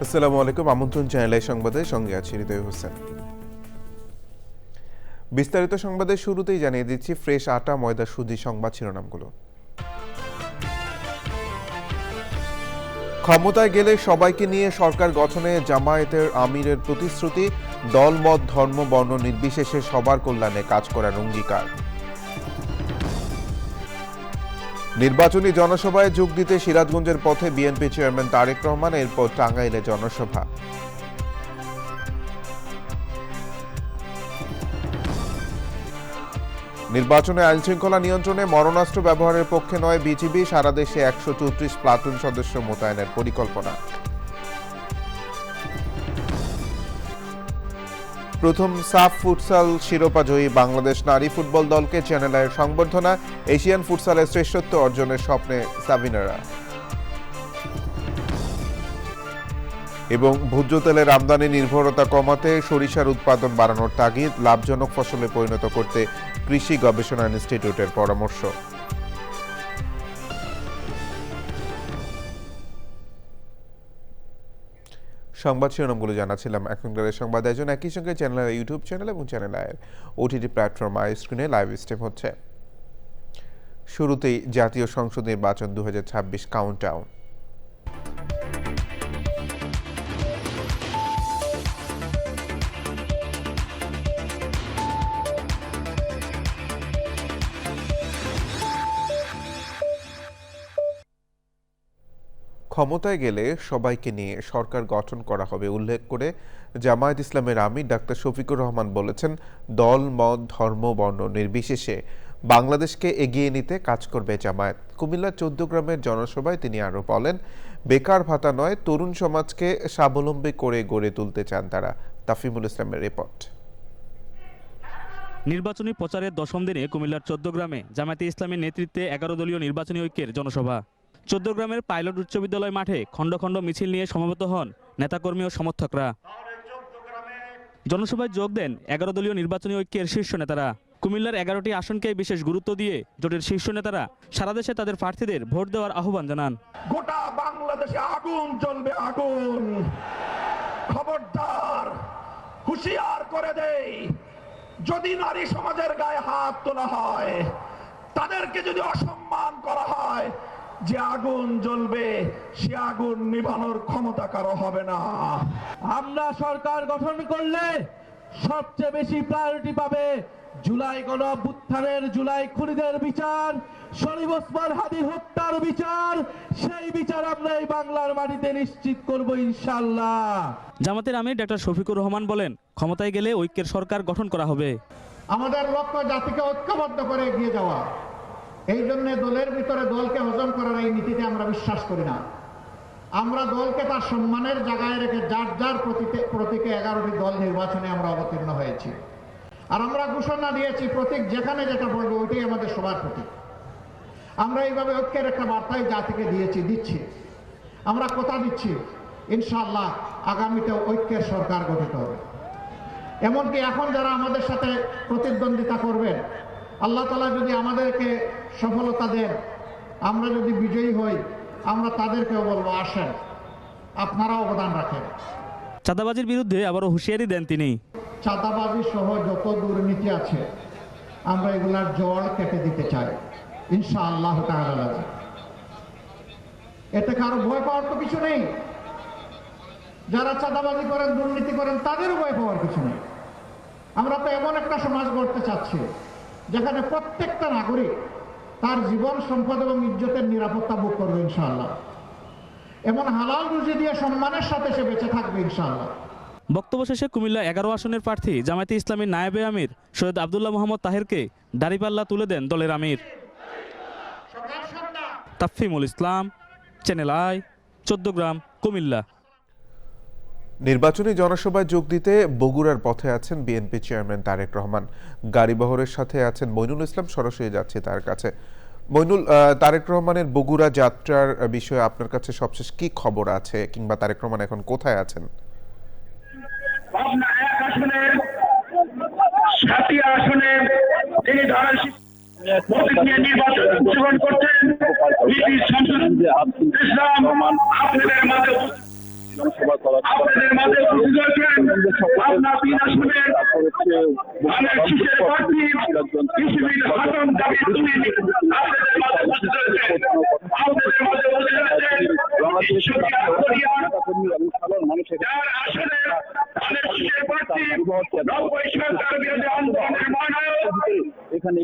আসসালামু আলাইকুম। আমন্ত্রণ চ্যানেল সংবাদে, সঙ্গে আছি হৃদয় হোসেন। বিস্তারিত সংবাদের শুরুতেই জানিয়ে দিচ্ছি ফ্রেশ আটা ময়দা সুজি সংবাদ শিরোনামগুলো। ক্ষমতায় গেলে সবাইকে নিয়ে সরকার গঠনে জামায়াতের আমিরের প্রতিশ্রুতি, দল মত ধর্ম বর্ণ নির্বিশেষে সবার কল্যাণে কাজ করার অঙ্গীকার। নির্বাচনী জনসভায় যোগ দিতে সিরাজগঞ্জের পথে বিএনপি চেয়ারম্যান তারেক রহমান, এরপর টাঙ্গাইলে জনসভা। নির্বাচনে আইনশৃঙ্খলা নিয়ন্ত্রণে মরণাস্ত্র ব্যবহারের পক্ষে নয় বিজিবি, সারা দেশে 134 প্লাটুন সদস্য মোতায়েনের পরিকল্পনা। প্রথম সাফ ফুটসাল শিরোপা জয়ী বাংলাদেশ নারী ফুটবল দলকে চ্যানেল আইয়ের সংবর্ধনা, এশিয়ান ফুটসালের শ্রেষ্ঠত্ব অর্জনের স্বপ্নে সাবিনারা। এবং ভোজ্য তেলের আমদানি নির্ভরতা কমাতে সরিষার উৎপাদন বাড়ানোর তাগিদ, লাভজনক ফসলে পরিণত করতে কৃষি গবেষণা ইনস্টিটিউটের পরামর্শ। সংবাদ শিরোনামগুলো জানাছিলাম। এখনকার সংবাদ আয়োজন একই সঙ্গে চ্যানেলের ইউটিউব চ্যানেল এবং চ্যানেল আয়ের ওটিটি প্ল্যাটফর্ম আই স্ক্রিনে লাইভ স্ট্রিম হচ্ছে। শুরুতেই জাতীয় সংসদ নির্বাচন 2026 কাউন্টডাউন। ক্ষমতায় গেলে সবাইকে নিয়ে সরকার গঠন করা হবে উল্লেখ করে জামায়াত ইসলামের আমির ডাক্তার শফিকুর রহমান বলেছেন, দল মত ধর্ম বর্ণ নির্বিশেষে বাংলাদেশকে এগিয়ে নিতে কাজ করবে জামায়াত। কুমিল্লার 14 গ্রামের জনসভায় তিনি আরও বলেন, বেকার ভাতা নয়, তরুণ সমাজকে স্বাবলম্বী করে গড়ে তুলতে চান তারা। তাফিমুল ইসলামের রিপোর্ট। নির্বাচনী প্রচারের দশম দিনে কুমিল্লার 14 গ্রামে জামায়াতে ইসলামের নেতৃত্বে 11 দলীয় নির্বাচনী ঐক্যের জনসভা। 14 গ্রামের পাইলট উচ্চ বিদ্যালয় মাঠে খণ্ড খণ্ড মিছিল নিয়ে সমবেত হন নেতাকর্মী ও সমর্থকরা। জনসভায় যোগ দেন 11 দলীয় নির্বাচনী ঐক্যের শীর্ষ নেতারা। কুমিল্লার 11টি আসনকে বিশেষ গুরুত্ব দিয়ে জোটের শীর্ষ নেতারা সারা দেশে তাদের প্রার্থীদের ভোট দেওয়ার আহ্বান জানান। গোটা বাংলাদেশে আগুন জ্বলবে, আগুন। খবরদার, হুঁশিয়ার করে দেই, যদি নারী সমাজের গায়ে হাত তোলা হয়, তাদেরকে যদি অসম্মান করা হয়, যে আগুন জ্বলবে সে আগুন নিভানোর ক্ষমতা কারো হবে না। আমরা সরকার গঠন করলে সবচেয়ে বেশি প্রায়োরিটি পাবে জুলাই গণঅভ্যুত্থানের জুলাই খুনিদের বিচার, শরীফ ওসমান হাদির হত্যার বিচার। সেই বিচার আমরা এই বাংলার মাটিতে নিশ্চিত করব ইনশাআল্লাহ। জামাতের আমির ডাক্তার শফিকুর রহমান বলেন, ক্ষমতায় গেলে ঐক্যের সরকার গঠন করা হবে। আমাদের লক্ষ্য জাতিকে ঐক্যবদ্ধ করে এগিয়ে যাওয়া। এই জন্য দলের ভিতরে দলকে হজম করার এই নীতিতে আমরা বিশ্বাস করি না। আমরা দলকে তার সম্মানের জায়গায় রেখে যার যার প্রতীকে 11টি দল নির্বাচনে আমরা অবতীর্ণ হয়েছি। আর আমরা ঘোষণা দিয়েছি, প্রতীক যেখানে যেটা বলবো ওইটাই আমাদের সবার প্রতীক। আমরা এইভাবে ঐক্যের একটা বার্তাই জাতিকে দিচ্ছি। আমরা কথা দিচ্ছি, ইনশাআল্লাহ আগামীতে ঐক্যের সরকার গঠিত হবে। এমনকি এখন যারা আমাদের সাথে প্রতিদ্বন্দ্বিতা করবেন, আল্লাহ তাআলা যদি আমাদেরকে সফলতা দেন, আমরা যদি বিজয়ী হই, আমরা তাদেরকেও বলবো, আসেন আপনারা অবদান রাখেন। চাঁদাবাজির বিরুদ্ধে আবারও হুঁশিয়ারি দেন তিনি। চাঁদাবাজি সহ যত দুর্নীতি আছে আমরা এগুলার জড় কেটে দিতে চাই ইনশাআল্লাহ তাআলা। এতে কারো ভয় পাওয়ার তো কিছু নেই। যারা চাঁদাবাজি করেন, দুর্নীতি করেন, তাদের ভয় পাওয়ার কিছু নেই। আমরা তো এমন একটা সমাজ গড়তে চাচ্ছি যেখানে প্রত্যেকটা নাগরিক তার জীবন, সম্পদ এবং ইজ্জতের নিরাপত্তা ভোগ করবে ইনশাআল্লাহ। এমন হালাল রুজি দিয়ে সম্মানের সাথে সে বেঁচে থাকবে ইনশাআল্লাহ। বক্তব্য শেষে কুমিল্লা 11 আসনের প্রার্থী জামায়াতে ইসলামীর নায়েবে আমির সৈয়দ আব্দুল্লাহ মোহাম্মদ তাহেরকে দাড়িপাল্লা তুলে দেন দলের আমির। তাফিমুল ইসলাম, চ্যানেল আই, 14 গ্রাম, কুমিল্লা। নির্বাচনী জনসভায় যোগ দিতে বগুড়ার পথে আছেন বিএনপি চেয়ারম্যান তারেক রহমান। গাড়িবহরের সাথে আছেন মইনুল ইসলাম, সরাসরি যাচ্ছে তার কাছে। মইনুল, তারেক রহমানের বগুড়া যাত্রার বিষয়ে আপনার কাছে সবশেষ কি খবর আছে, কিংবা তারেক রহমান এখন কোথায় আছেন? তিনি নির্বাচন করছেন। জনসভা করা এখানে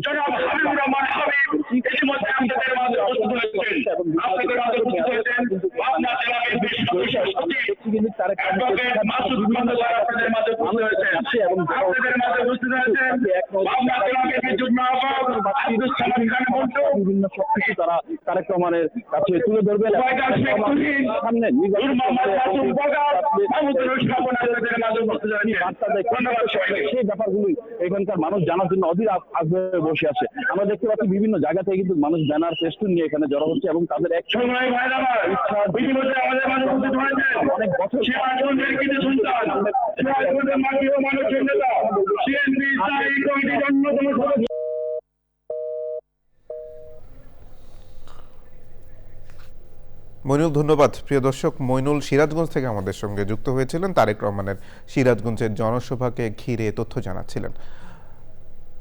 বিভিন্ন সবকিছু তারা তারেক রহমানের কাছে তুলে ধরবে। সামনে সেই ব্যাপারগুলি এখানকার মানুষ জানার জন্য অধীর আগ্রহে বসে আছে। আমরা দেখতে পাচ্ছি বিভিন্ন জায়গা থেকে কিন্তু মানুষ ব্যানার ফেস্টুন নিয়ে এখানে জড়ো হচ্ছে এবং তাদের এক অনেক বছর মইনুল, ধন্যবাদ। প্রিয় দর্শক, মইনুল সিরাজগঞ্জ থেকে আমাদের সঙ্গে যুক্ত হয়েছিলেন। তারেক রহমানের সিরাজগঞ্জের জনসভাকে ঘিরে তথ্য জানাচ্ছিলেন।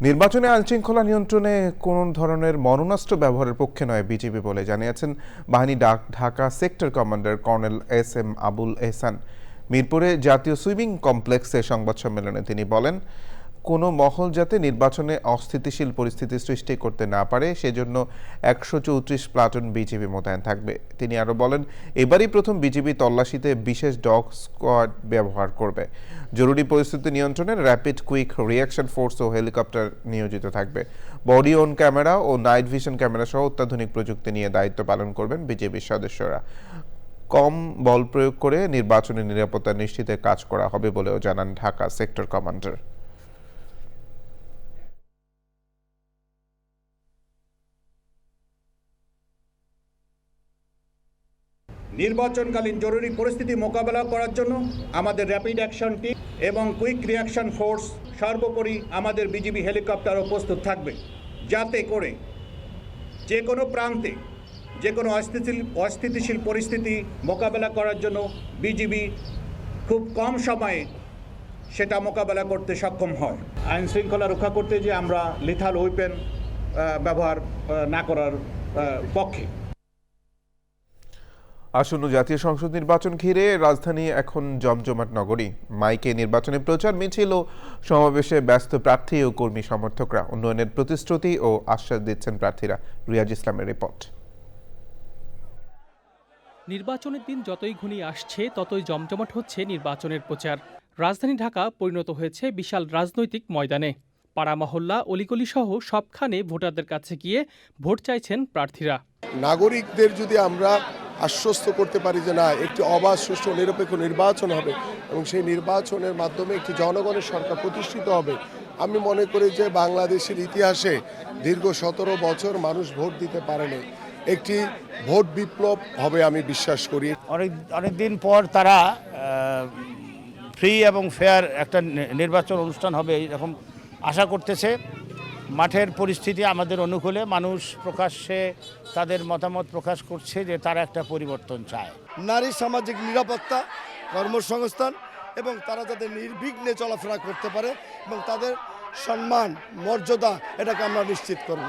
নির্বাচনে আইনশৃঙ্খলা নিয়ন্ত্রণে কোন ধরনের মরণাস্ত্র ব্যবহারের পক্ষে নয় বিজেপি বলে জানিয়েছেন বাহিনী Dhaka sector commander colonel SM Abul Ehsan. মিরপুরে জাতীয় সুইমিং কমপ্লেক্সে সংবাদ সম্মেলনে তিনি বলেন, কোনো মহল যাতে নির্বাচনে অস্থিতিশীল পরিস্থিতি সৃষ্টি করতে না পারে সেজন্য 134 প্লাটুন বিজিবি মোতায়েন থাকবে। তিনি আরও বলেন, এবারই প্রথম বিজিবি তল্লাশিতে বিশেষ ডগ স্কোয়াড ব্যবহার করবে। জরুরি পরিস্থিতি নিয়ন্ত্রণে র্যাপিড কুইক রিঅ্যাকশন ফোর্স ও হেলিকপ্টার নিয়োজিত থাকবে। বডি অন ক্যামেরা ও নাইট ভিশন ক্যামেরা সহ অত্যাধুনিক প্রযুক্তি নিয়ে দায়িত্ব পালন করবেন বিজেপির সদস্যরা। কম বল প্রয়োগ করে নির্বাচনী নিরাপত্তা নিশ্চিতে কাজ করা হবে বলেও জানান ঢাকা সেক্টর কমান্ডার। নির্বাচনকালীন জরুরি পরিস্থিতি মোকাবেলা করার জন্য আমাদের র্যাপিড অ্যাকশন টিম এবং কুইক রিঅ্যাকশন ফোর্স, সর্বোপরি আমাদের বিজিবি হেলিকপ্টারও প্রস্তুত থাকবে, যাতে করে যে কোনো প্রান্তে যে কোনো অস্থিতিশীল পরিস্থিতি মোকাবেলা করার জন্য বিজিবি খুব কম সময়ে সেটা মোকাবেলা করতে সক্ষম হয়। আইন শৃঙ্খলা রক্ষা করতে যে আমরা লিথাল ওয়েপেন ব্যবহার না করার পক্ষে। আসন্ন জাতীয় সংসদ নির্বাচন ঘিরে রাজধানী এখন জমজমাট নগরী। মাইকে নির্বাচনী প্রচার মিছিল ও সমাবেশে ব্যস্ত প্রার্থী ও কর্মী সমর্থকরা। উন্নয়নের প্রতিশ্রুতি ও আশ্বাস দিচ্ছেন প্রার্থীরা। রিয়াজ ইসলামের রিপোর্ট। নির্বাচনের দিন যতই ঘনিয়ে আসছে ততই জমজমাট হচ্ছে নির্বাচনের প্রচার। রাজধানী ঢাকা পরিণত হয়েছে বিশাল রাজনৈতিক ময়দানে। পাড়া মহল্লা অলিগলি সহ সবখানে ভোটারদের কাছে গিয়ে ভোট চাইছেন প্রার্থীরা। নাগরিকদের যদি আমরা আশ্বস্ত করতে পারি যে না, একটি অবাধ, সুষ্ঠু, নিরপেক্ষ নির্বাচন হবে এবং সেই নির্বাচনের মাধ্যমে একটি জনগণের সরকার প্রতিষ্ঠিত হবে, আমি মনে করি যে বাংলাদেশের ইতিহাসে দীর্ঘ 17 বছর মানুষ ভোট দিতে পারেনি, একটি ভোট বিপ্লব হবে আমি বিশ্বাস করি। অনেক দিন পর তারা ফ্রি এবং ফেয়ার একটা নির্বাচন অনুষ্ঠান হবে এরকম আশা করতেছে। মাঠের পরিস্থিতি আমাদের অনুকূলে, মানুষ প্রকাশ্যে তাদের মতামত প্রকাশ করছে যে তারা একটা পরিবর্তন চায়। নারী সামাজিক নিরাপত্তা, কর্মসংস্থান এবং তারা যাতে নির্বিঘ্নে চলাফেরা করতে পারে এবং তাদের সম্মান, মর্যাদা, এটাকে আমরা নিশ্চিত করব।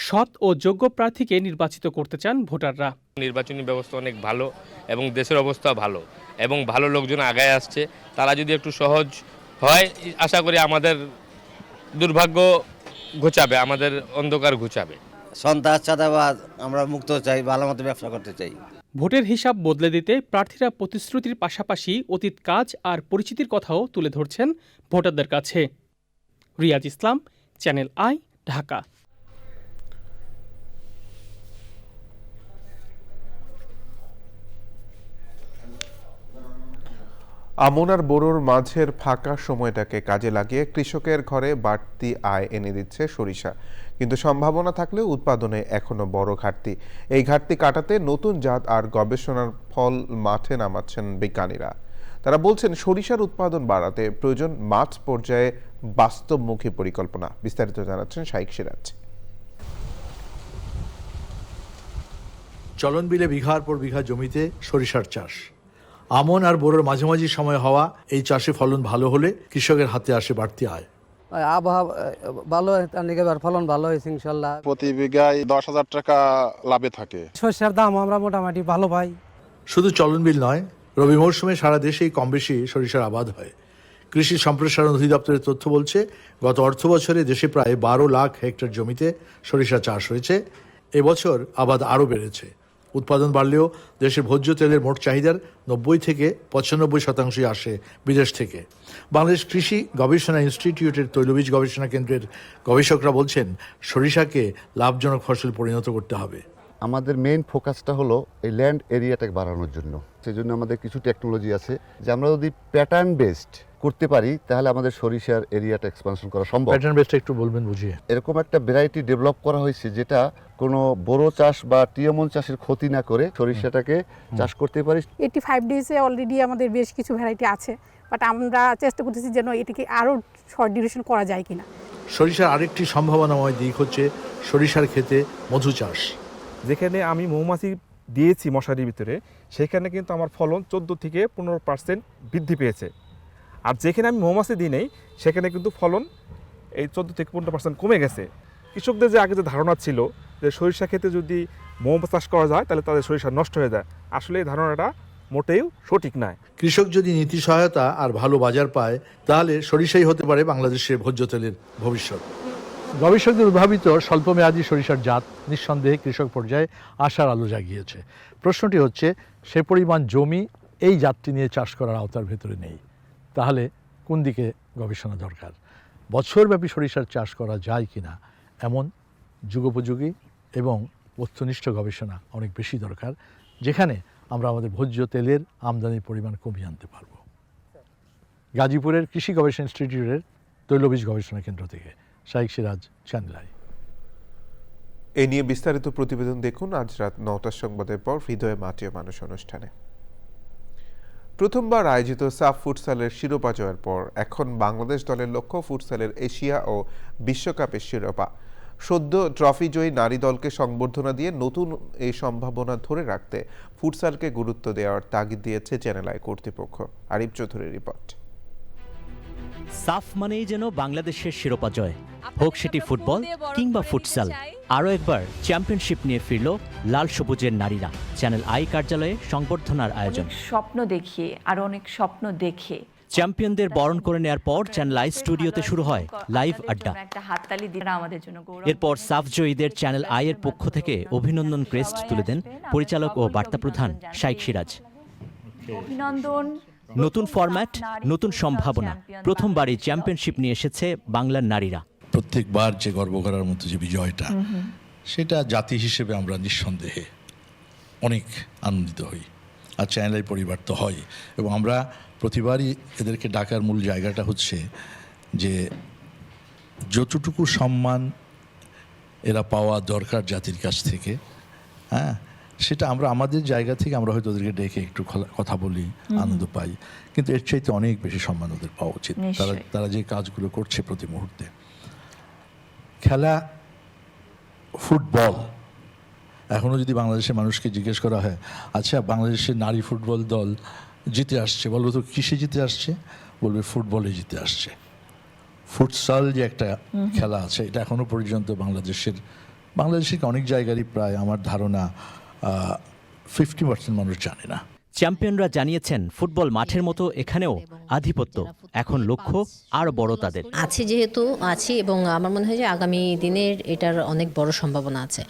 সৎ ও যোগ্য প্রার্থীকে নির্বাচিত করতে চান ভোটাররা। নির্বাচনী ব্যবস্থা অনেক ভালো এবং দেশের অবস্থা ভালো এবং ভালো লোকজন আগায় আসছে। তারা যদি একটু সহজ হয়, আশা করি আমাদের দুর্ভাগ্য ঘুচাবে, আমাদের অন্ধকার ঘুচাবে। সন্ত্রাস, চাঁদাবাজ আমরা মুক্ত চাই, ভালো মতো ব্যবসা করতে চাই। ভোটের হিসাব বদলে দিতে প্রার্থীরা প্রতিশ্রুতির পাশাপাশি অতীত কাজ আর পরিচিতির কথাও তুলে ধরছেন ভোটারদের কাছে। রিয়াজ ইসলাম, চ্যানেল আই, ঢাকা। আমন আর বোরোর মাঝের ফাঁকা সময়টাকে কাজে লাগিয়ে কৃষকের ঘরে বাড়তি আয় এনে দিচ্ছে সরিষা। কিন্তু সম্ভাবনা থাকলেও উৎপাদনে এখনো বড় ঘাটতি। এই ঘাটতি কাটাতে নতুন জাত আর গবেষণার ফল মাঠে নামাচ্ছেন বিজ্ঞানীরা। তারা বলছেন সরিষার উৎপাদন বাড়াতে প্রয়োজন মাঠ পর্যায়ে বাস্তবমুখী পরিকল্পনা। বিস্তারিত জানাচ্ছেন শাইখ সিরাজ। চলন বিলে বিঘার পর বিঘা জমিতে সরিষার চাষ। আমন আর বোরোর মাঝামাঝি সময় হওয়া এই চাষে ফলন ভালো হলে কৃষকের হাতে আসে বাড়তি আয়। আবহাওয়া ভালো, ফলন ভালো হয়েছে ইনশাল্লাহ। প্রতি বিঘায় 10,000 টাকা লাভে থাকে। শস্যের দাম আমরা মোটামুটি ভালো পাই। শুধু চলনবিল নয়, রবি মৌসুমে সারা দেশেই কম বেশি সরিষার আবাদ হয়। কৃষি সম্প্রসারণ অধিদপ্তরের তথ্য বলছে, গত অর্থ বছরে দেশে প্রায় 12 লাখ হেক্টর জমিতে সরিষা চাষ হয়েছে। এবছর আবাদ আরও বেড়েছে। উৎপাদন বাড়লেও দেশের ভোজ্য তেলের মোট চাহিদার 90 থেকে 95% আসে বিদেশ থেকে। বাংলাদেশ কৃষি গবেষণা ইনস্টিটিউটের তৈলবীজ গবেষণা কেন্দ্রের গবেষকরা বলছেন, সরিষাকে লাভজনক ফসল পরিণত করতে হবে। আমাদের মেইন ফোকাসটা হলো এই ল্যান্ড এরিয়াটাকে বাড়ানোর জন্য। সেই জন্য আমাদের কিছু টেকনোলজি আছে যে আমরা যদি প্যাটার্ন বেসড করতে পারি তাহলে আমাদের সরিষার এরিয়াটা এক্সপানশন করা সম্ভব। প্যাটার্ন বেসড একটু বলবেন বুঝিয়ে। এরকম একটা ভ্যারাইটি ডেভেলপ করা হয়েছে যেটা কোনো বড় চাষ বা টিএমন চাষের ক্ষতি না করে সরিষাটাকে চাষ করতে পারি। 85 ডেজে অলরেডি আমাদের বেশ কিছু ভ্যারাইটি আছে, বাট আমরা চেষ্টা করতেছি যেন এটাকে আরও শর্ট ডিউরেশন করা যায় কিনা। সরিষার আরেকটি সম্ভাবনাময় দিক হচ্ছে সরিষার ক্ষেতে মধু চাষ। যেখানে আমি মৌমাছি দিয়েছি মশারির ভিতরে, সেখানে কিন্তু আমার ফলন 14 থেকে 15% বৃদ্ধি পেয়েছে। আর যেখানে আমি মৌমাছি দিই নেই সেখানে কিন্তু ফলন এই 14 থেকে 15% কমে গেছে। কৃষকদের যে আগে যে ধারণা ছিল যে সরিষা ক্ষেতে যদি মৌমাছি চাষ করা যায় তাহলে তাদের সরিষা নষ্ট হয়ে যায়, আসলে এই ধারণাটা মোটেও সঠিক নয়। কৃষক যদি নীতি সহায়তা আর ভালো বাজার পায় তাহলে সরিষাই হতে পারে বাংলাদেশের ভোজ্য তেলের ভবিষ্যৎ। গবেষকদের উদ্ভাবিত স্বল্পমেয়াদী সরিষার জাত নিঃসন্দেহে কৃষক পর্যায়ে আশার আলো জাগিয়েছে। প্রশ্নটি হচ্ছে, সে পরিমাণ জমি এই জাতটি নিয়ে চাষ করার আওতার ভেতরে নেই, তাহলে কোন দিকে গবেষণা দরকার? বছরব্যাপী সরিষার চাষ করা যায় কিনা এমন যুগোপযোগী এবং বস্তুনিষ্ঠ গবেষণা অনেক বেশি দরকার, যেখানে আমরা আমাদের ভোজ্য তেলের আমদানির পরিমাণ কমিয়ে আনতে পারব। গাজীপুরের কৃষি গবেষণা ইনস্টিটিউটের তৈলবীজ গবেষণা কেন্দ্র থেকে শাইখ সিরাজ, চ্যানেল আই। এ নিয়ে বিস্তারিত প্রতিবেদন দেখুন আজ রাত 9টার সংবাদের পর হৃদয়ে মাটিয়ে মানুষ অনুষ্ঠানে। প্রথমবার আয়োজিত সাফ ফুটসালের শিরোপা জয়ের পর এখন বাংলাদেশ দলের লক্ষ্য ফুটসালের এশিয়া ও বিশ্বকাপের শিরোপা। সদ্য ট্রফি জয়ী নারী দলকে সংবর্ধনা দিয়ে নতুন এই সম্ভাবনা ধরে রাখতে ফুটসালকে গুরুত্ব দেওয়ার তাগিদ দিয়েছে চ্যানেল আই কর্তৃপক্ষ। আরিফ চৌধুরীর রিপোর্ট। সাফ মানেই যেন বাংলাদেশের শিরোপা জয়, হোক সেটি ফুটবল কিংবা ফুটসাল। আরও একবার চ্যাম্পিয়নশিপ নিয়ে ফিরল লাল সবুজের নারীরা। চ্যানেল আই কার্যালয়ে সংবর্ধনার আয়োজন। স্বপ্ন দেখিয়ে আর অনেক স্বপ্ন দেখে চ্যাম্পিয়নদের বরণ করে নেওয়ার পর চ্যানেল আই স্টুডিওতে শুরু হয় লাইভ আড্ডা। এরপর সাফ জয়ীদের চ্যানেল আই এর পক্ষ থেকে অভিনন্দন ক্রেস্ট তুলে দেন পরিচালক ও বার্তা প্রধান শাইখ সিরাজ। অভিনন্দন। নতুন ফরম্যাট, নতুন সম্ভাবনা। প্রথমবারই চ্যাম্পিয়নশিপ নিয়ে এসেছে বাংলার নারীরা। প্রত্যেকবার যে গর্ব করার মতো যে বিজয়টা, সেটা জাতি হিসেবে আমরা নিঃসন্দেহে অনেক আনন্দিত হই, আর চ্যানেল আই পরিবার তো হয়। এবং আমরা প্রতিবারই এদেরকে ডাকার মূল জায়গাটা হচ্ছে যে যতটুকু সম্মান এরা পাওয়া দরকার জাতির কাছ থেকে, হ্যাঁ, সেটা আমরা আমাদের জায়গা থেকে আমরা হয়তো ওদেরকে ডেকে একটু কথা বলি, আনন্দ পাই, কিন্তু এর চাইতে অনেক বেশি সম্মান ওদের পাওয়া উচিত। তারা যে কাজগুলো করছে প্রতি মুহূর্তে। খেলা ফুটবল, এখনও যদি বাংলাদেশের মানুষকে জিজ্ঞেস করা হয়, আচ্ছা বাংলাদেশের নারী ফুটবল দল জিতে আসছে, বলবো তো কিসে জিতে আসছে? বলবে ফুটবলে জিতে আসছে। ফুটসাল যে একটা খেলা আছে, এটা এখনও পর্যন্ত বাংলাদেশের অনেক জায়গারই প্রায় আমার ধারণা 50% মানুষ জানে না। চ্যাম্পিয়নরা জানিয়েছেন ফুটবল মাঠের মতো এখানেও আধিপত্য, এখন লক্ষ্য আরও বড় তাদের। আছে যেহেতু আছি, এবং আমার মনে হয় যে আগামী দিনের এটার অনেক বড় সম্ভাবনা আছে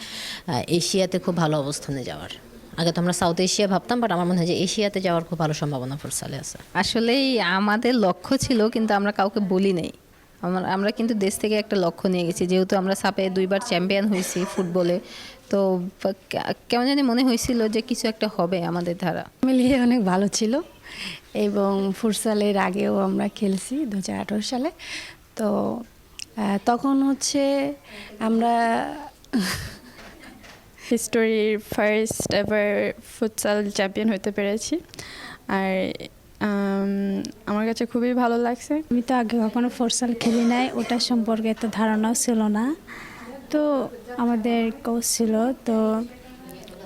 এশিয়াতে খুব ভালো অবস্থানে যাওয়ার। আগে তো আমরা সাউথ এশিয়া ভাবতাম, বাট আমার মনে হয় যে এশিয়াতে যাওয়ার খুব ভালো সম্ভাবনা ফুটসালে আছে। আসলেই আমাদের লক্ষ্য ছিল, কিন্তু আমরা কাউকে বলি নাই। আমরা কিন্তু দেশ থেকে একটা লক্ষ্য নিয়ে গেছি, যেহেতু আমরা সাপে 2বার চ্যাম্পিয়ন হয়েছি ফুটবলে, তো কেমন জানি মনে হয়েছিল যে কিছু একটা হবে আমাদের ধারা। মিলিয়ে অনেক ভালো ছিল, এবং ফুটসালের আগেও আমরা খেলছি 2018 সালে। তো তখন হচ্ছে আমরা হিস্টোরির ফার্স্ট এভার ফুটসাল চ্যাম্পিয়ন হতে পেরেছি, আর আমার কাছে খুবই ভালো লাগছে। আমি তো আগে কখনো ফুটসাল খেলি নাই, ওটার সম্পর্কে এত ধারণাও ছিল না। তো আমাদের কোচ ছিল, তো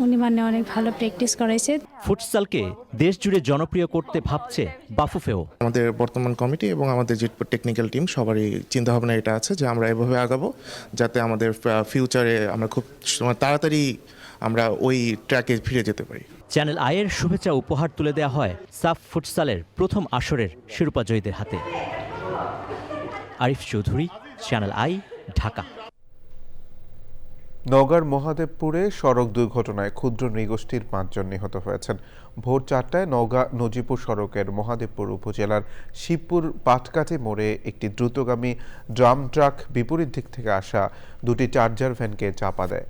উনি মানে অনেক ভালো প্র্যাকটিস করাইছে। ফুটসালকে দেশ জুড়ে জনপ্রিয় করতে ভাবছে বাফুফেও। আমাদের বর্তমান কমিটি এবং আমাদের যে টেকনিক্যাল টিম সবারই চিন্তাভাবনা এটা আছে যে আমরা এভাবে আগাবো যাতে আমাদের ফিউচারে আমরা খুব তাড়াতাড়ি আমরা ওই ট্র্যাকে ফিরে যেতে পারি। চ্যানেল আইয়ের শুভেচ্ছা উপহার তুলে দেওয়া হয় সাফ ফুটসালের প্রথম আসরের শিরোপা জয়ীদের হাতে। Arif Chowdhury, channel I, Dhaka. নওগাঁর মহাদেবপুরে সড়ক দুর্ঘটনায় ক্ষুদ্র নৃগোষ্ঠীর 5 জন নিহত হয়েছেন। ভোর 4টায় নওগাঁ নজিপুর সড়কের মহাদেবপুর উপজেলার শিবপুর পাটকাঠি মোড়ে একটি দ্রুতগামী ড্রাম ট্রাক বিপরীত দিক থেকে আসা দুটি চার্জার ভ্যানকে চাপা দেয়।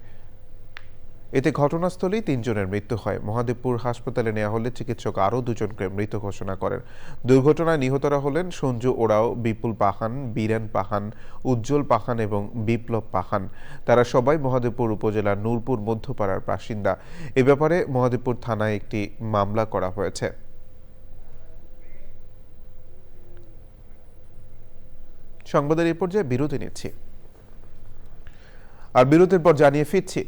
এতে ঘটনাস্থলেই 3 জনের মৃত্যু হয়। মহাদেবপুর হাসপাতালে নেওয়া হলে চিকিৎসক আরও 2 জনকে মৃত ঘোষণা করেন। দুর্ঘটনায় নিহতরা হলেন সঞ্জু ওরাও, বিপুল পাহান, বীরেন পাহান, উজ্জ্বল পাহান এবং বিপ্লব পাহান। তারা সবাই মহাদেবপুর উপজেলার নূরপুর মধ্যপাড়ার বাসিন্দা। এ ব্যাপারে মহাদেবপুর থানায় একটি মামলা করা হয়েছে। সংবাদের এই পর্যায়ে বিরতি নিচ্ছি, আর বিরতির পর জানিয়ে ফিরছি।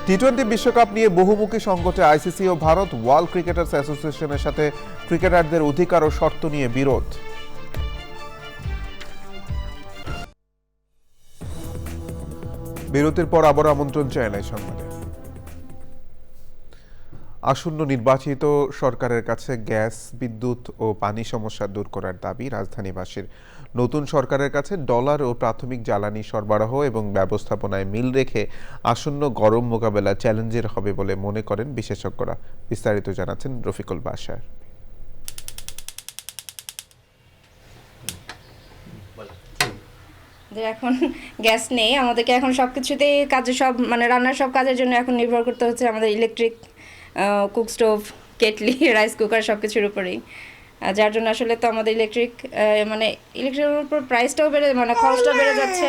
টি-20 বিশ্বকাপ নিয়ে বহুমুখী সংকটে আইসিসি ও ভারত। ওয়ার্ল্ড ক্রিকেটার্স অ্যাসোসিয়েশনের সাথে ক্রিকেটারদের অধিকার ও শর্ত নিয়ে বিরোধ। বিরতির পর আবার আমন্ত্রণ চ্যানেল সংবাদে। আসন্ন নির্বাচিত সরকারের কাছে গ্যাস, বিদ্যুৎ ও পানি সমস্যা দূর করার দাবি রাজধানীবাসীর। নতুন সরকারের কাছে ডলার ও প্রাথমিক জ্বালানি সরবরাহ এবং ব্যবস্থাপনায় মিল রেখে আসন্ন গরম মোকাবেলা চ্যালেঞ্জের হবে বলে মনে করেন বিশেষজ্ঞরা। বিস্তারিত জানাচ্ছেন রফিকুল বাশার। এখন গ্যাস নেই, আমাদেরকে এখন সব কিছুতেই কাজে সব মানে রান্নার সব কাজের জন্য এখন নির্ভর করতে হচ্ছে আমাদের electric cook stove, kettle, rice cooker সব কিছুর উপরেই। যার জন্য আসলে তো আমাদের ইলেকট্রিকের উপর প্রাইসটাও মানে খরচটাও বেড়ে যাচ্ছে।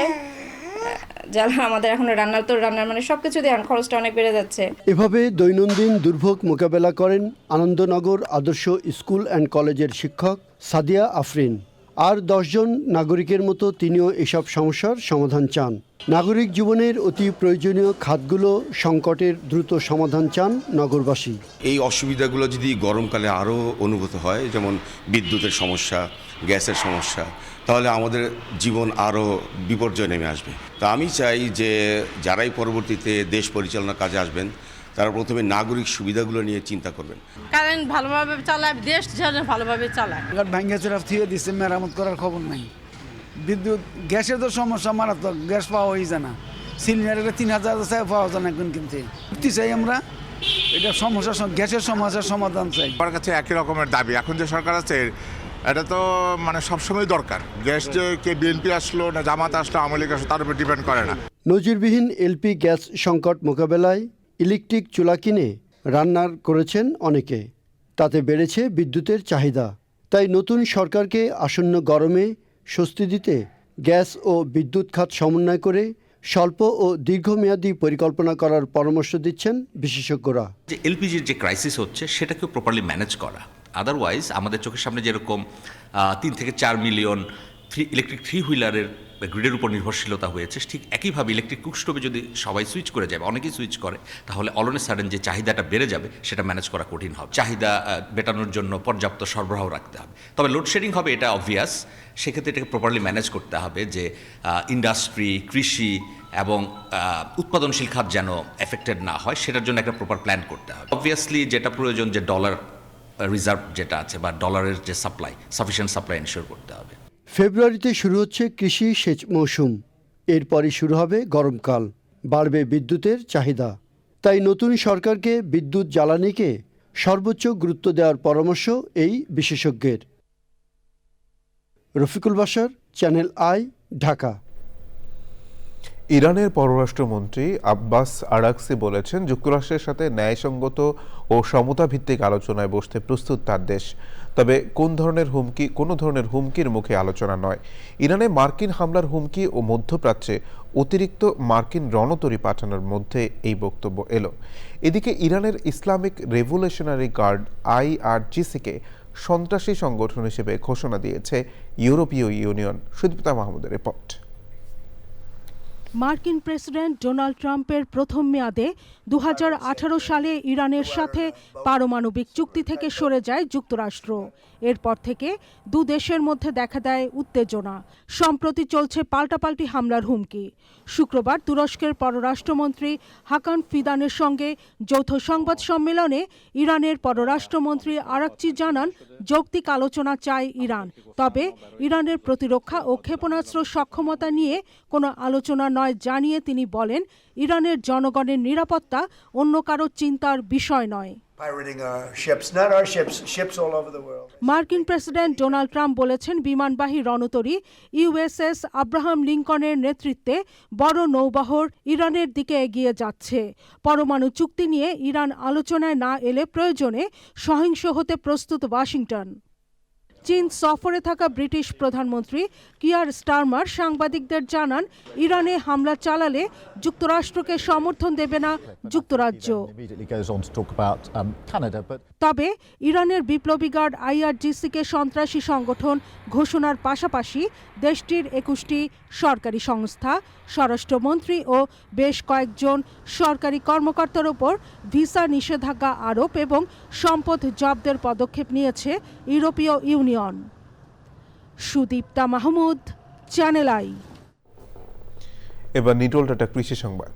যারা আমাদের এখন রান্নার মানে সব কিছু দিয়ে খরচটা অনেক বেড়ে যাচ্ছে। এভাবে দৈনন্দিন দুর্ভোগ মোকাবেলা করেন আনন্দনগর আদর্শ স্কুল অ্যান্ড কলেজের শিক্ষক সাদিয়া আফরিন। আর 10 জন নাগরিকের মতো তিনিও এসব সমস্যার সমাধান চান। নাগরিক জীবনের অতি প্রয়োজনীয় খাতগুলো সংকটের দ্রুত সমাধান চান নগরবাসী। এই অসুবিধাগুলো যদি গরমকালে আরও অনুভূত হয়, যেমন বিদ্যুতের সমস্যা, গ্যাসের সমস্যা, তাহলে আমাদের জীবন আরও বিপর্যয় নেমে আসবে। তা আমি চাই যে যারাই পরবর্তীতে দেশ পরিচালনার কাজে আসবেন তারা প্রথমে নাগরিক সুবিধাগুলো নিয়ে চিন্তা করবেন। কারেন্ট ভালোভাবে চালায়, দেশ যেন ভালোভাবে চালায়। ভাঙ্গা চোরা থিয়ে দিচ্ছে, মেরামত করার খবর নাই। বিদ্যুৎ, গ্যাসের তো সমস্যা মারাত্মক, গ্যাস পাওয়াই যায় না। সিলিন্ডারে 3000 চাই, পাওয়া যায় না এখন কিনতে। মুক্তি চাই আমরা, এটা সমস্যা, গ্যাসের সমস্যার সমাধান চাই। আমার কাছে একই রকমের দাবি। এখন যে সরকার আছে এটা তো মানে সবসময় দরকার। গ্যাস যে কে বিএনপি আসলো না জামাত আসলো, আওয়ামী লীগ আসলো, তার উপর ডিপেন্ড করে না। নজিরবিহীন এলপি গ্যাস সংকট মোকাবেলায় ইলেকট্রিক চুলা কিনে রান্নার করেছেন অনেকে। তাতে বেড়েছে বিদ্যুতের চাহিদা। তাই নতুন সরকারকে আসন্ন গরমে স্বস্তি দিতে গ্যাস ও বিদ্যুৎ খাত সমন্বয় করে স্বল্প ও দীর্ঘমেয়াদী পরিকল্পনা করার পরামর্শ দিচ্ছেন বিশেষজ্ঞরা। যে এলপিজির যে ক্রাইসিস হচ্ছে সেটাকেও প্রপারলি ম্যানেজ করা। আদারওয়াইজ আমাদের চোখের সামনে যেরকম 3 থেকে 4 মিলিয়ন ইলেকট্রিক 3 হুইলারের গ্রিডের উপর নির্ভরশীলতা হয়েছে, ঠিক একইভাবে ইলেকট্রিক কুক স্টোভে যদি সবাই সুইচ করে যাবে, অনেকেই সুইচ করে, তাহলে অল অন এ সাডেন যে চাহিদাটা বেড়ে যাবে সেটা ম্যানেজ করা কঠিন হবে। চাহিদা মেটানোর জন্য পর্যাপ্ত সরবরাহ রাখতে হবে। তবে লোডশেডিং হবে এটা অবভিয়াস, সেক্ষেত্রে এটাকে প্রপারলি ম্যানেজ করতে হবে যে ইন্ডাস্ট্রি, কৃষি এবং উৎপাদনশীল খাত যেন এফেক্টেড না হয়, সেটার জন্য একটা প্রপার প্ল্যান করতে হবে। অবভিয়াসলি যেটা প্রয়োজন যে ডলার রিজার্ভ যেটা আছে বা ডলারের যে সাপ্লাই, সাফিসিয়েন্ট সাপ্লাই এনশিওর করতে হবে। ফেব্রুয়ারিতে শুরু হচ্ছে কৃষি সেচ মৌসুম, এরপরই শুরু হবে গরমকাল, বাড়বে বিদ্যুতের চাহিদা। তাই নতুন সরকারকে বিদ্যুৎ জ্বালানিকে সর্বোচ্চ গুরুত্ব দেওয়ার পরামর্শ এই বিশেষজ্ঞের। Rafiqul Bashar, channel I, Dhaka. ইরানের পররাষ্ট্রমন্ত্রী আব্বাস আরাকসি বলেছেন, যুক্তরাষ্ট্রের সাথে ন্যায়সঙ্গত ও সমতাভিত্তিক আলোচনায় বসতে প্রস্তুত তার দেশ। তবে কোনো ধরনের হুমকির মুখে আলোচনা নয়। ইরানে মার্কিন হামলার হুমকি ও মধ্যপ্রাচ্যে অতিরিক্ত মার্কিন রণতরী পাঠানোর মধ্যে এই বক্তব্য এলো। এদিকে ইরানের ইসলামিক রেভলিউশনারি গার্ড IRGC-কে সন্ত্রাসী সংগঠন হিসেবে ঘোষণা দিয়েছে ইউরোপীয় ইউনিয়ন। সুদীপ্তা মাহমুদের রিপোর্ট। মার্কিন প্রেসিডেন্ট ডোনাল্ড ট্রাম্পের প্রথম মেয়াদে 2018 সালে ইরানের সাথে পারমাণবিক চুক্তি থেকে সরে যায় যুক্তরাষ্ট্র। এরপর থেকে দু দেশের মধ্যে দেখা দেয় উত্তেজনা। সম্প্রতি চলছে পাল্টাপাল্টি হামলার হুমকি। শুক্রবার তুরস্কের পররাষ্ট্রমন্ত্রী হাকান ফিদানের সঙ্গে যৌথ সংবাদ সম্মেলনে ইরানের পররাষ্ট্রমন্ত্রী আরাকচি জানান, যৌক্তিক আলোচনা চায় ইরান, তবে ইরানের প্রতিরক্ষা ও ক্ষেপণাস্ত্র সক্ষমতা নিয়ে কোনো আলোচনা নয় জানিয়ে তিনি বলেন, ইরানের জনগণের নিরাপত্তা অন্য কারো চিন্তার বিষয় নয়। মার্কিন প্রেসিডেন্ট ডোনাল্ড ট্রাম্প বলেছেন, বিমানবাহী রণতরী ইউএসএস আব্রাহাম লিঙ্কনের নেতৃত্বে বড় নৌবহর ইরানের দিকে এগিয়ে যাচ্ছে। পরমাণু চুক্তি নিয়ে ইরান আলোচনায় না এলে প্রয়োজনে সহিংস হতে প্রস্তুত ওয়াশিংটন। চীন সফরে থাকা ব্রিটিশ প্রধানমন্ত্রী কিয়ার স্টারমার সাংবাদিকদের জানান, ইরানে হামলা চালালে যুক্তরাষ্ট্রকে সমর্থন দেবে না যুক্তরাজ্য। তবে ইরানের বিপ্লবী গার্ড IRGC-কে সন্ত্রাসী সংগঠন ঘোষণার পাশাপাশি দেশটির 21টি সরকারি সংস্থা, স্বরাষ্ট্রমন্ত্রী ও বেশ কয়েকজন সরকারি কর্মকর্তার ওপর ভিসা নিষেধাজ্ঞা আরোপ এবং সম্পদ জব্দের পদক্ষেপ নিয়েছে ইউরোপীয় union. Sudipta Mahmud, channel I. এবার নিটোল টাটা কৃষি সংবাদ।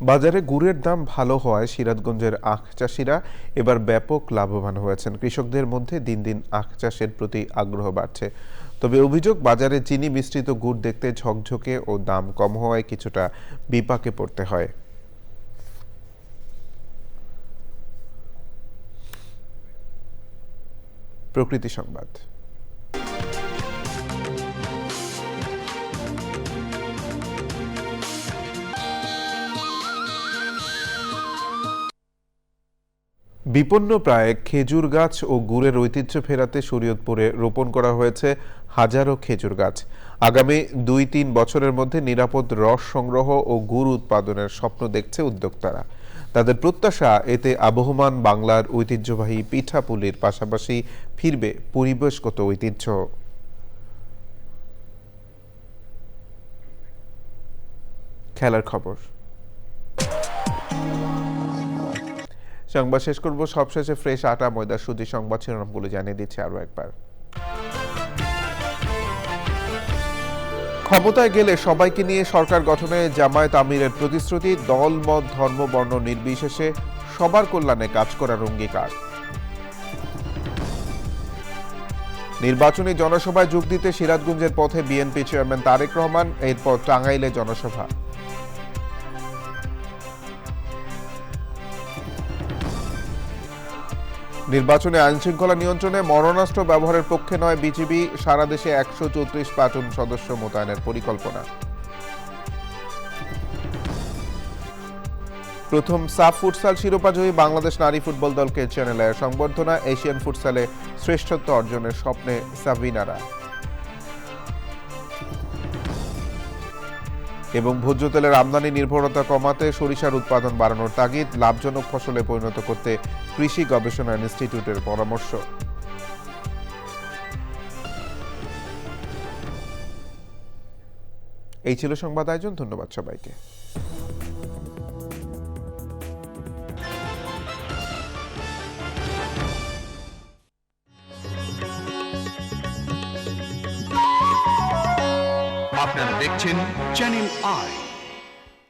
বাজারে গুড়ের দাম ভালো হওয়ায় সিরাজগঞ্জের আখ চাষিরা এবার ব্যাপক লাভবান হয়েছেন। কৃষকদের মধ্যে দিন দিন আখ চাষের প্রতি আগ্রহ বাড়ছে। তবে অভিযোগ, বাজারে চিনি মিশ্রিত গুড় দেখতে ঝকঝকে ও দাম কম হওয়ায় কিছুটা বিপাকে পড়তে হয়। প্রকৃতি সংবাদ। বিপন্ন প্রায় খেজুর গাছ ও গুড়ের ঐতিহ্য ফেরাতে শরীয়তপুরে রোপণ করা হয়েছে হাজারো খেজুর গাছ। আগামী 2-3 বছরের মধ্যে নিরাপদ রস সংগ্রহ ও গুড় উৎপাদনের স্বপ্ন দেখছে উদ্যোক্তারা। তাদের প্রত্যাশা, এতে আবহমান বাংলার ঐতিহ্যবাহী পিঠাপুলির পাশাপাশি ফিরবে পরিবেশগত ঐতিহ্য। খেলার খবর। সংবাদ শেষ করব সবশেষে ফ্রেশ আটা ময়দা সুজি সংবাদ শিরোনামগুলো জানিয়ে দিচ্ছে আরো একবার। ক্ষমতায় গেলে সবাইকে নিয়ে সরকার গঠনে জামায়াত আমিরের প্রতিশ্রুতি, দল মত ধর্ম বর্ণ নির্বিশেষে সবার কল্যাণে কাজ করার অঙ্গীকার। নির্বাচনী জনসভায় যোগ দিতে সিরাজগঞ্জের পথে বিএনপি চেয়ারম্যান তারেক রহমান, এরপর টাঙ্গাইলে জনসভা। নির্বাচনে আইনশৃঙ্খলা নিয়ন্ত্রণে মরণাস্ত্র ব্যবহারের পক্ষে নয় বিজিবি, সারা দেশে 134 প্লাটুন সদস্য মোতায়েনের পরিকল্পনা। প্রথম সাফ ফুটসাল শিরোপাজয়ী বাংলাদেশ নারী ফুটবল দলকে চ্যানেল আইয়ের সংবর্ধনা, এশিয়ান ফুটসালে শ্রেষ্ঠত্ব অর্জনের স্বপ্নে সাবিনারা। এবং ভোজ্য তেলের আমদানি নির্ভরতা কমাতে সরিষার উৎপাদন বাড়ানোর তাগিদ, লাভজনক ফসলে পরিণত করতে কৃষি গবেষণা ইনস্টিটিউটের পরামর্শ। এই ছিল সংবাদ আয়োজন। ধন্যবাদ সবাইকে। আপনারা দেখছেন চ্যানেল আই।